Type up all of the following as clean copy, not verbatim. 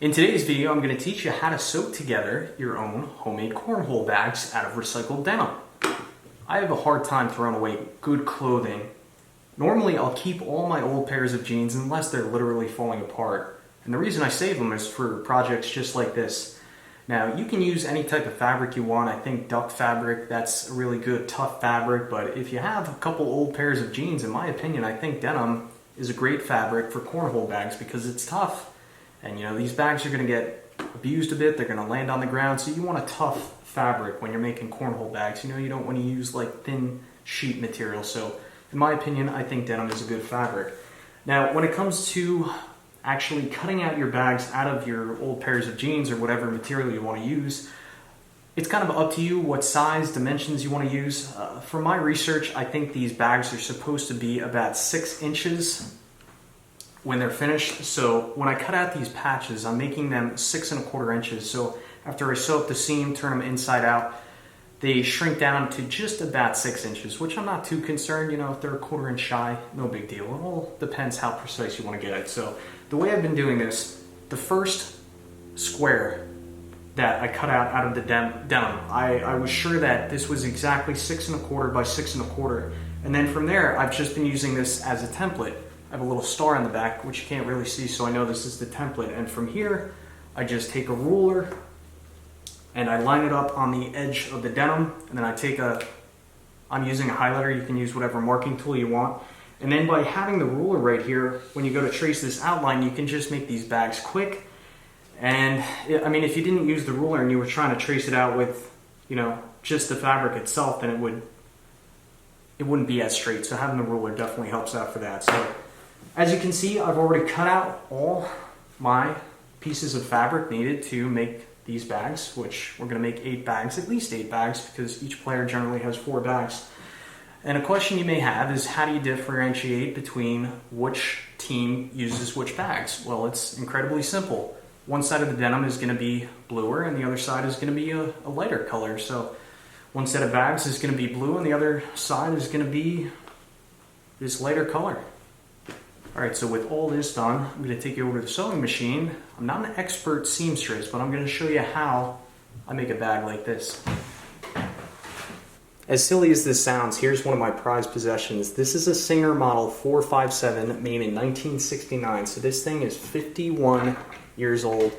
In today's video, I'm going to teach you how to sew together your own homemade cornhole bags out of recycled denim. I have a hard time throwing away good clothing. Normally, I'll keep all my old pairs of jeans unless they're literally falling apart. And the reason I save them is for projects just like this. Now, you can use any type of fabric you want. I think duck fabric, that's a really good, tough fabric. But if you have a couple old pairs of jeans, in my opinion, I think denim is a great fabric for cornhole bags because it's tough. And you know, these bags are going to get abused a bit, they're going to land on the ground, so you want a tough fabric when you're making cornhole bags. You know, you don't want to use like thin sheet material. So in my opinion, I think denim is a good fabric. Now, when it comes to actually cutting out your bags out of your old pairs of jeans or whatever material you want to use, it's kind of up to you what size, dimensions you want to use. For my research, I think these bags are supposed to be about 6 inches when they're finished. So when I cut out these patches, I'm making them 6 1/4 inches. So after I sew up the seam, turn them inside out, they shrink down to just about 6 inches, which I'm not too concerned. You know, if they're a 1/4 inch shy, no big deal. It all depends how precise you want to get it. So the way I've been doing this, the first square that I cut out of the denim, I was sure that this was exactly 6 1/4 by 6 1/4. And then from there, I've just been using this as a template. I have a little star in the back, which you can't really see, so I know this is the template. And from here, I just take a ruler and I line it up on the edge of the denim. And then I'm using a highlighter. You can use whatever marking tool you want. And then by having the ruler right here, when you go to trace this outline, you can just make these bags quick. And I mean, if you didn't use the ruler and you were trying to trace it out with, you know, just the fabric itself, then it wouldn't be as straight. So having the ruler definitely helps out for that. So as you can see, I've already cut out all my pieces of fabric needed to make these bags, which we're going to make 8 bags, at least 8 bags, because each player generally has 4 bags. And a question you may have is, how do you differentiate between which team uses which bags? Well, it's incredibly simple. One side of the denim is going to be bluer and the other side is going to be a lighter color. So one set of bags is going to be blue and the other side is going to be this lighter color. Alright, so with all this done, I'm going to take you over to the sewing machine. I'm not an expert seamstress, but I'm going to show you how I make a bag like this. As silly as this sounds, here's one of my prized possessions. This is a Singer Model 457 made in 1969. So this thing is 51 years old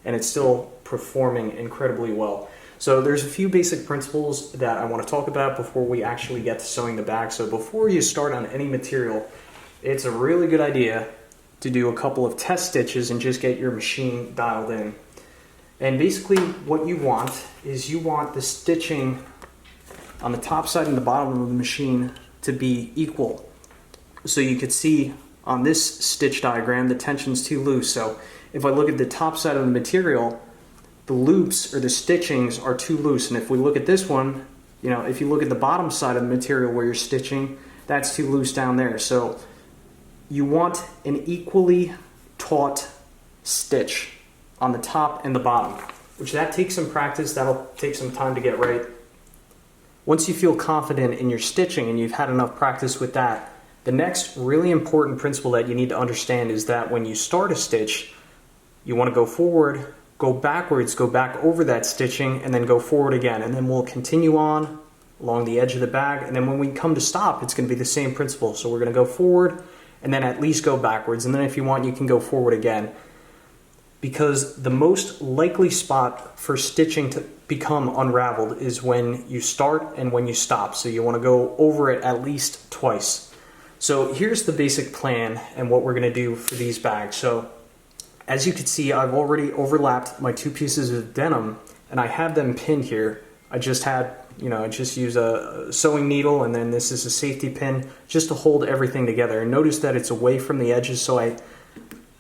and it's still performing incredibly well. So there's a few basic principles that I want to talk about before we actually get to sewing the bag. So before you start on any material, it's a really good idea to do a couple of test stitches and just get your machine dialed in. And basically what you want is you want the stitching on the top side and the bottom of the machine to be equal. So you could see on this stitch diagram, the tension's too loose. So if I look at the top side of the material, the loops or the stitchings are too loose. And if we look at this one, you know, if you look at the bottom side of the material where you're stitching, that's too loose down there. So you want an equally taut stitch on the top and the bottom, which that takes some practice. That'll take some time to get right. Once you feel confident in your stitching and you've had enough practice with that, the next really important principle that you need to understand is that when you start a stitch, you want to go forward, go backwards, go back over that stitching, and then go forward again. And then we'll continue on along the edge of the bag. And then when we come to stop, it's going to be the same principle. So we're going to go forward and then at least go backwards. And then if you want, you can go forward again. Because the most likely spot for stitching to become unraveled is when you start and when you stop. So you want to go over it at least twice. So here's the basic plan and what we're going to do for these bags. So as you can see, I've already overlapped my 2 pieces of denim and I have them pinned here. I just use a sewing needle, and then this is a safety pin just to hold everything together. And notice that it's away from the edges so I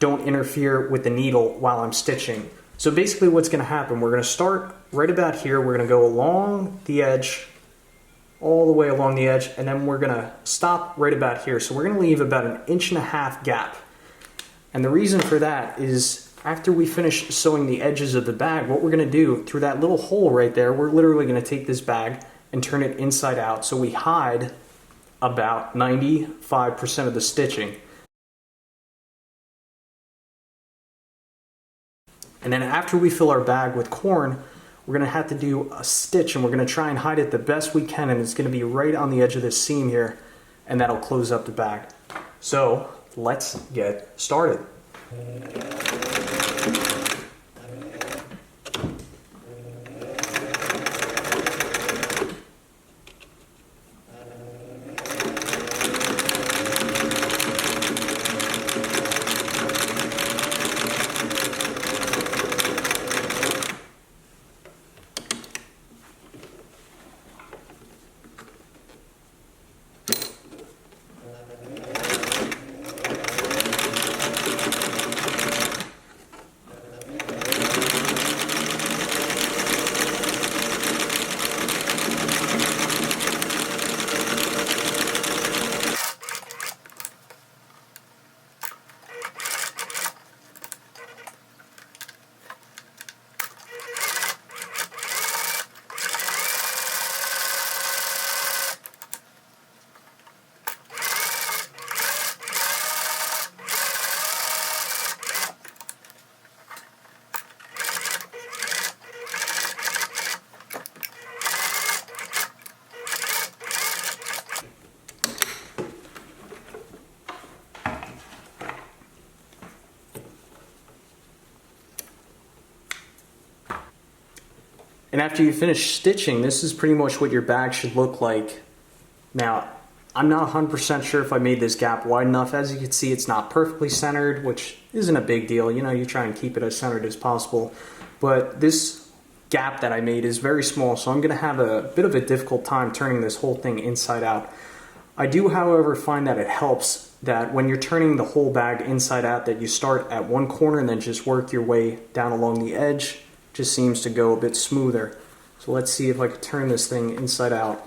don't interfere with the needle while I'm stitching. So basically what's going to happen, we're going to start right about here. We're going to go along the edge, all the way along the edge, and then we're going to stop right about here. So we're going to leave about 1.5 inch gap. And the reason for that is after we finish sewing the edges of the bag, what we're going to do through that little hole right there, we're literally going to take this bag and turn it inside out so we hide about 95% of the stitching. And then after we fill our bag with corn, we're gonna have to do a stitch, and we're gonna try and hide it the best we can, and it's gonna be right on the edge of this seam here, and that'll close up the bag. So let's get started. And after you finish stitching, this is pretty much what your bag should look like. Now, I'm not 100% sure if I made this gap wide enough. As you can see, it's not perfectly centered, which isn't a big deal. You know, you try and keep it as centered as possible. But this gap that I made is very small, so I'm gonna have a bit of a difficult time turning this whole thing inside out. I do, however, find that it helps that when you're turning the whole bag inside out, that you start at one corner and then just work your way down along the edge. Just seems to go a bit smoother. So let's see if I can turn this thing inside out.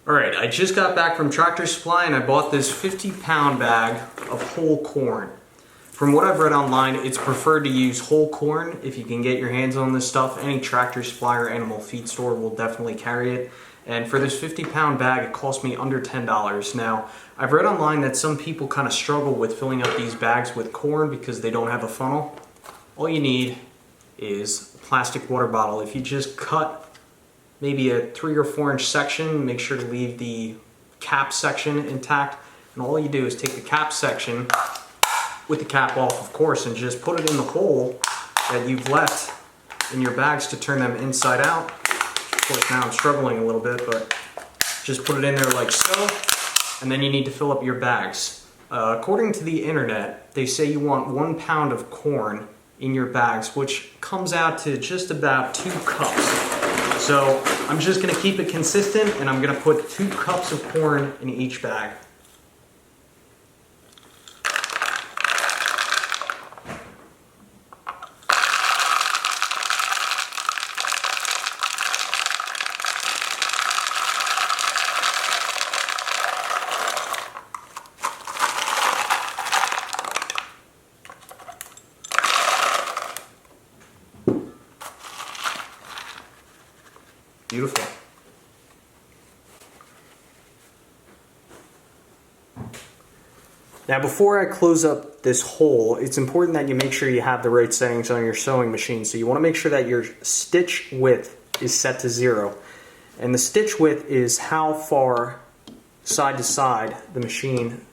Alright, I just got back from Tractor Supply and I bought this 50-pound bag of whole corn. From what I've read online, it's preferred to use whole corn if you can get your hands on this stuff. Any Tractor Supply or animal feed store will definitely carry it. And for this 50-pound bag, it cost me under $10. Now, I've read online that some people kind of struggle with filling up these bags with corn because they don't have a funnel. All you need is a plastic water bottle. If you just cut maybe a 3 or 4 inch section, make sure to leave the cap section intact. And all you do is take the cap section, with the cap off of course, and just put it in the hole that you've left in your bags to turn them inside out. Of course now I'm struggling a little bit, but just put it in there like so, and then you need to fill up your bags. According to the internet, they say you want 1 pound of corn in your bags, which comes out to just about 2 cups. So I'm just going to keep it consistent, and I'm going to put 2 cups of corn in each bag. Beautiful. Now before I close up this hole, it's important that you make sure you have the right settings on your sewing machine. So you want to make sure that your stitch width is set to 0. And the stitch width is how far side to side the machine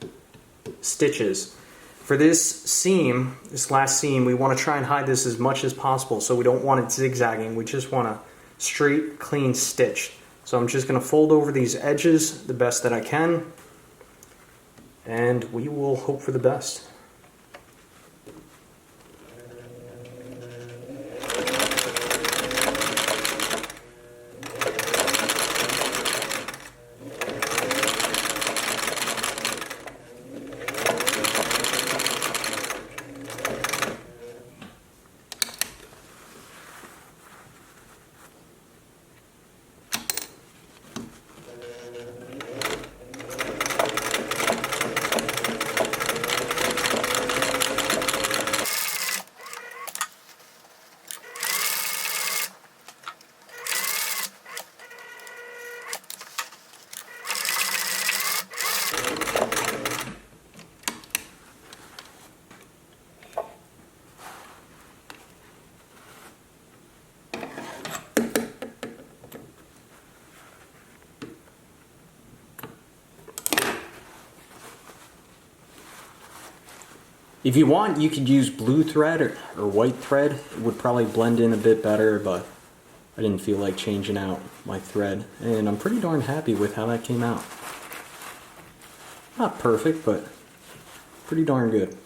stitches. For this seam, this last seam, we want to try and hide this as much as possible, so we don't want it zigzagging. We just want a straight, clean stitch. So I'm just going to fold over these edges the best that I can, and we will hope for the best. If you want, you could use blue thread or white thread. It would probably blend in a bit better, but I didn't feel like changing out my thread. And I'm pretty darn happy with how that came out. Not perfect, but pretty darn good.